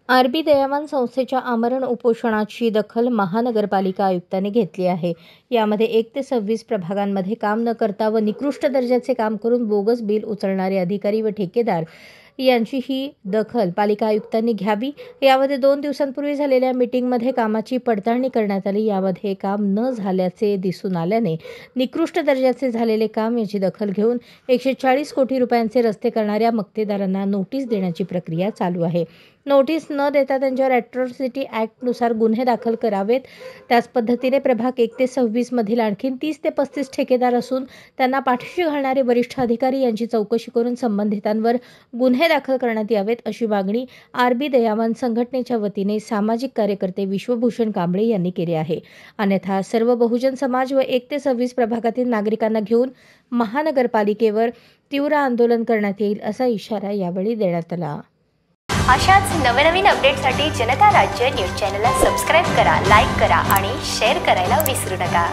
RB दयावान संस्थेच्या आमरण उपोषणाची दखल महानगरपालिका आयुक्तांनी घेतली आहे. यामध्ये 1 ते 26 प्रभागांमध्ये काम न करता व निकृष्ट दर्जाचे काम करून बोगस बिल उचलणारे अधिकारी व ठेकेदार यांची ही दखल पालिका आयुक्तांनी घ्यावी. यामध्ये 2 दिवसांपूर्वी झालेल्या मीटिंगमध्ये कामाची पडताळणी करण्यात आली. यामध्ये काम न झाल्याचे दिसून आल्याने निकृष्ट दर्जाचे झालेले काम याची दखल घेऊन 140 कोटी रुपयांचे रस्ते करणाऱ्या मक्तेदारांना नोटीस देण्याची प्रक्रिया चालू आहे. नोटीस न देता त्यांच्यावर अॅट्रॉसिटी ॲक्टनुसार गुन्हे दाखल करावेत. त्याच पद्धतीने प्रभाग 1 ते 26 मधील आणखी 30 ते 35 ठेकेदार असून त्यांना पाठीशी घालणारे वरिष्ठ अधिकारी यांची चौकशी करून संबंधितांवर गुन्हे दाखल करण्यात यावेत, अशी मागणी आरबी दयावान संघटनेच्या वतीने सामाजिक कार्यकर्ते विश्वभूषण कांबळे यांनी केली आहे. अन्यथा सर्व बहुजन समाज व 1 ते 26 प्रभागातील नागरिकांना घेऊन महानगरपालिकेवर तीव्र आंदोलन करण्यात येईल, असा इशारा यावेळी देण्यात आला. अशाच नवनवीन अपडेटसाठी जनता राज्य न्यूज चॅनलला सबस्क्राईब करा, लाईक करा आणि शेअर करायला विसरू नका.